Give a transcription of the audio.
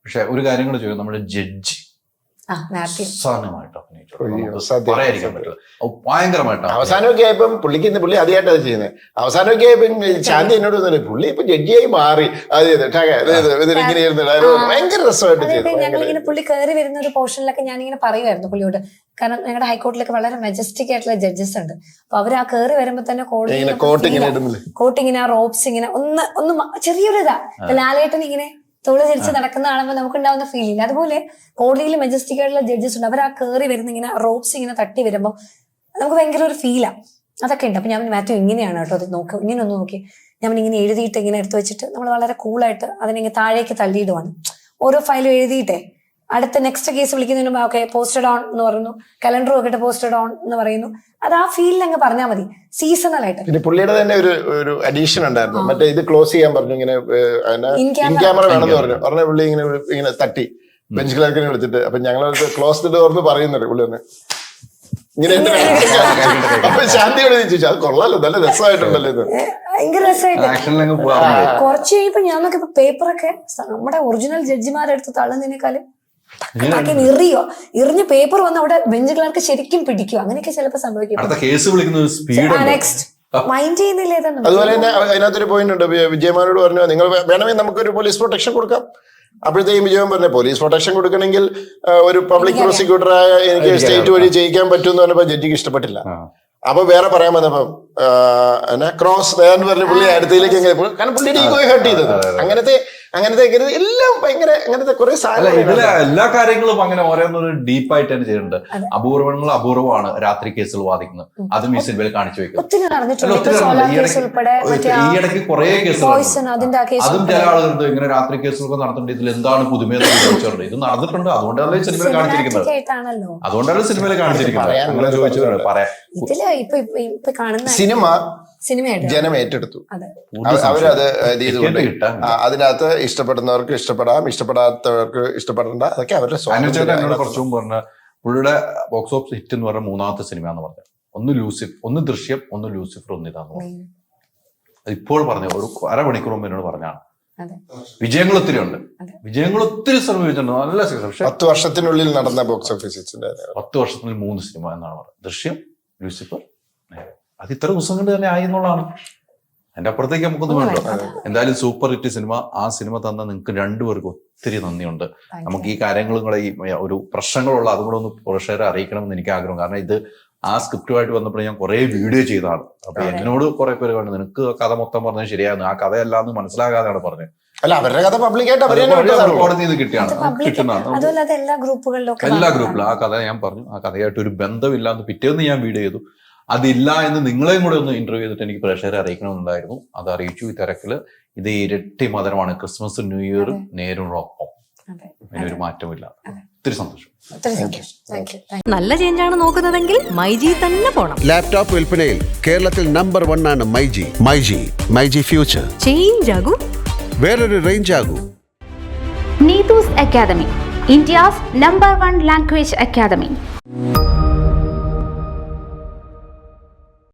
പക്ഷെ ഒരു കാര്യം കൂടെ ചോദിക്കും, നമ്മുടെ ജഡ്ജി അവസാനമായിട്ട് ഭയങ്കരമായിട്ട് അവസാനമൊക്കെ ആയപ്പം പുള്ളി ആദ്യമായിട്ട് അത് ചെയ്യുന്നത്. അവസാനമൊക്കെ ആയപ്പം ശാന്തി എന്നോട് പുള്ളി ഇപ്പൊ ജഡ്ജിയായി മാറി, ഭയങ്കര രസമായിട്ട് ഞങ്ങളിങ്ങനെ പുള്ളി കയറി വരുന്ന ഒരു പോർഷനിലൊക്കെ ഞാനിങ്ങനെ പറയുമായിരുന്നു പുള്ളിയോട്. കാരണം ഞങ്ങളുടെ ഹൈക്കോർട്ടിലൊക്കെ വളരെ മെജസ്റ്റിക് ആയിട്ടുള്ള ജഡ്ജസ് ഉണ്ട്. അപ്പൊ അവർ ആ കയറി വരുമ്പോ തന്നെ കോട്ടിങ്ങനെ ആ റോപ്സ് ഇങ്ങനെ ഒന്ന് ചെറിയൊരു ഇതാ ലാലേട്ടൻ ഇങ്ങനെ തോള് തിരിച്ച് നടക്കുന്ന കാണുമ്പോൾ നമുക്ക് ഉണ്ടാവുന്ന ഫീലിംഗ്. അതുപോലെ കോടതിയിൽ മെജസ്റ്റിക് ആയിട്ടുള്ള ജഡ്ജസ് ഉണ്ട്. അവർ ആ കയറി വരുന്ന ഇങ്ങനെ റോപ്സ് ഇങ്ങനെ തട്ടി വരുമ്പോൾ നമുക്ക് ഭയങ്കര ഒരു ഫീലാ. അതൊക്കെ ഉണ്ട്. അപ്പൊ ഞാൻ മാത്യു ഇങ്ങനെയാണ് കേട്ടോ അത് നോക്കുക, ഇങ്ങനെ ഒന്ന് നോക്കി ഞാൻ ഇങ്ങനെ എഴുതിയിട്ട് ഇങ്ങനെ എടുത്തു വെച്ചിട്ട് നമ്മൾ വളരെ കൂളായിട്ട് അതിനെ താഴേക്ക് തള്ളിയിടുവാണ്. ഓരോ ഫയലും എഴുതിയിട്ടേ അടുത്ത നെക്സ്റ്റ് കേസ് വിളിക്കുന്നതിന് മുമ്പ് ഓക്കെ പോസ്റ്റഡ് ഓൺ എന്ന് പറയുന്നു, കലണ്ടർ നോക്കിയിട്ട് പോസ്റ്റഡ് ഓൺ എന്ന് പറയുന്നു. അത് ആ ഫീലിൽ അങ്ങ് പറഞ്ഞാൽ മതി, സീസണൽ ആയിട്ട്. പിന്നെ പുള്ളിയുടെ തന്നെ ഒരു അഡീഷൻ ഉണ്ടായിരുന്നു, മറ്റേ ഇത് ക്ലോസ് ചെയ്യാൻ പറഞ്ഞു, ഇങ്ങനെ ഇൻ ക്യാമറ വേണമെന്ന് പറഞ്ഞ പുള്ളി ഇങ്ങനെ തട്ടി ബെഞ്ച് ക്ലർക്കിനെ വിളിച്ചിട്ട്. അപ്പൊ ഞങ്ങൾ ക്ലോസ് ഡോർ എന്ന് പറയുന്നുണ്ട് പുള്ളി ഒന്ന് ഇങ്ങനെ. അപ്പൊ ശാന്തിയോട് ചോദിച്ചു അത് കൊള്ളാലോ, നല്ല രസമായിട്ടുണ്ടല്ലോ ഇത്, ഭയങ്കര രസമായിട്ട്. കുറച്ച് കഴിയുമ്പോ ഞാൻ നോക്കിയപ്പോ പേപ്പറൊക്കെ നമ്മുടെ ഒറിജിനൽ ജഡ്ജിമാരെടുത്ത് തള്ളുന്നതിനേക്കാളും എറിഞ്ഞ് പേപ്പർ വന്ന് അവിടെ ബെഞ്ച് ക്ലർക്ക് ശരിക്കും പിടിക്കും. അങ്ങനെയൊക്കെ ചിലപ്പോ സംഭവിക്കും. മൈൻഡ് ചെയ്യുന്നില്ല. അതുപോലെ തന്നെ അതിനകത്തൊരു പോയിന്റ് ഉണ്ട്, വിജയമാനോട് പറഞ്ഞു നിങ്ങൾ വേണമെങ്കിൽ നമുക്കൊരു പോലീസ് പ്രൊട്ടക്ഷൻ കൊടുക്കാം. അപ്പോഴത്തേക്കും വിജയൻ പറഞ്ഞു പോലീസ് പ്രൊട്ടക്ഷൻ കൊടുക്കണമെങ്കിൽ ഒരു പബ്ലിക് പ്രോസിക്യൂട്ടറായ എനിക്ക് സ്റ്റേറ്റ് വഴി ചെയ്യിക്കാൻ പറ്റുമെന്ന് പറഞ്ഞപ്പോ ജഡ്ജിക്ക് ഇഷ്ടപ്പെട്ടില്ല. അപ്പൊ വേറെ പറയാൻ വന്നപ്പം ക്രോസ് എന്ന് പറഞ്ഞ പുള്ളി അടുത്തേക്ക് കാരണം പുള്ളിയുടെ ഈഗോയെ ഹേർട്ട് ചെയ്തത്. അങ്ങനത്തെ എല്ലാം ഭയങ്കര അങ്ങനത്തെ കുറെ എല്ലാ കാര്യങ്ങളും അങ്ങനെ ഓരോന്നൊരു ഡീപ്പായിട്ട് തന്നെ ചെയ്യുന്നുണ്ട്. അപൂർവമാണ് രാത്രി കേസുകൾ വാദിക്കുന്നത്, അതും ഈ സിനിമയിൽ കാണിച്ചു വെക്കും. ഈയിടയ്ക്ക് കുറെ കേസുകൾ അതും ചില ആളുകളുണ്ട് ഇങ്ങനെ രാത്രി കേസുകളൊക്കെ നടത്തുന്നുണ്ട്. ഇതിൽ എന്താണ് പുതുമയെന്ന് ചോദിച്ചിട്ടുണ്ട്. ഇത് നടന്നിട്ടുണ്ട്, അതുകൊണ്ടാണ് സിനിമയിൽ കാണിച്ചിരിക്കുന്നത്. അതുകൊണ്ടാണ് സിനിമയിൽ കാണിച്ചിരിക്കുന്നത്. അങ്ങനെ ചോദിച്ചു പറയാം. സിനിമ ജനം ഏറ്റെടുത്തു, അവരത് ചെയ്തുകൊണ്ട് അതിനകത്ത് ഇഷ്ടപ്പെടുന്നവർക്ക് ഇഷ്ടപ്പെടാം, ഇഷ്ടപ്പെടാത്തവർക്ക് ഇഷ്ടപ്പെടേണ്ട, അതൊക്കെ അവരുടെ എന്നോട് കുറച്ചു മുമ്പ് പറഞ്ഞ പുള്ളിയുടെ ബോക്സ് ഓഫീസ് ഹിറ്റ് എന്ന് പറഞ്ഞ മൂന്നാമത്തെ സിനിമ എന്ന് പറഞ്ഞത് ഒന്ന് ദൃശ്യം, ഒന്ന് ലൂസിഫർ, ഒന്ന് ഇതാന്ന് പറഞ്ഞു. ഇപ്പോൾ പറഞ്ഞ ഒരു അരമണിക്കൂർ മുമ്പ് എന്നോട് പറഞ്ഞാണ്. വിജയങ്ങൾ ഒത്തിരി ഉണ്ട്, വിജയങ്ങൾ ഒത്തിരി ശ്രമിച്ചിട്ടുണ്ട്, നല്ല സക്സസ്. 10 വർഷത്തിനുള്ളിൽ നടന്ന ബോക്സ് ഓഫീസ് 10 വർഷത്തിനുള്ളിൽ 3 സിനിമ എന്നാണ് പറഞ്ഞത്. ദൃശ്യം, ലൂസിഫർ, അത് ഇത്ര ദിവസം കൊണ്ട് തന്നെ ആയി എന്നുള്ളതാണ്. അതിന്റെ അപ്പുറത്തേക്ക് നമുക്കൊന്നും വേണ്ടോ. എന്തായാലും സൂപ്പർ ഹിറ്റ് സിനിമ. ആ സിനിമ തന്ന നിങ്ങൾക്ക് രണ്ടുപേർക്കും ഒത്തിരി നന്ദിയുണ്ട്. നമുക്ക് ഈ കാര്യങ്ങളും കൂടെ ഈ ഒരു പ്രശ്നങ്ങളുള്ള അതും കൂടെ ഒന്ന് പ്രേക്ഷകരെ അറിയിക്കണമെന്ന് എനിക്ക് ആഗ്രഹം. കാരണം ഇത് ആ സ്ക്രിപ്റ്റുമായിട്ട് വന്നപ്പോൾ ഞാൻ കുറെ വീഡിയോ ചെയ്തതാണ്. അപ്പൊ എന്നോട് കുറെ പേര് കണ്ടു നിനക്ക് കഥ മൊത്തം പറഞ്ഞത് ശരിയായിരുന്നു, ആ കഥയല്ലാന്ന് മനസ്സിലാകാതെയാണ് പറഞ്ഞത്. അല്ല, അവരുടെ കഥ പബ്ലിക്കായിട്ട് കോടതിയിൽ നിന്ന് കിട്ടുന്നതാണ് എല്ലാ ഗ്രൂപ്പിലും. ആ കഥ ഞാൻ പറഞ്ഞു, ആ കഥയായിട്ട് ഒരു ബന്ധമില്ലാന്ന് പിറ്റേന്ന് ഞാൻ വീഡിയോ ചെയ്തു. അതില്ല എന്ന് നിങ്ങളെയും കൂടെ ഒന്ന് ഇന്റർവ്യൂ ചെയ്തിട്ട് എനിക്ക് പ്രേക്ഷകരെ അറിയിക്കണമെന്നുണ്ടായിരുന്നു. അത് അറിയിച്ചു. ഈ തിരക്കില് ഇത് ഇരട്ടി മധുരമാണ്. ക്രിസ്മസും ന്യൂ ഇയറും നേരിനൊപ്പം അതിനൊരു മാറ്റമില്ല. ഒത്തിരി സന്തോഷം. നല്ല ചേഞ്ചാണ് നോക്കുന്നതെങ്കിൽ മൈജി തന്നെ പോണം. ലാപ്ടോപ്പ് വിൽപ്പനയിൽ കേരളത്തിൽ നമ്പർ 1 ആണ് മൈജി ഫ്യൂച്ചർ. ചേഞ്ച് ആകൂ, വേറൊരു റേഞ്ച് ആകൂ. Neethu's academy, India's #1 language academy.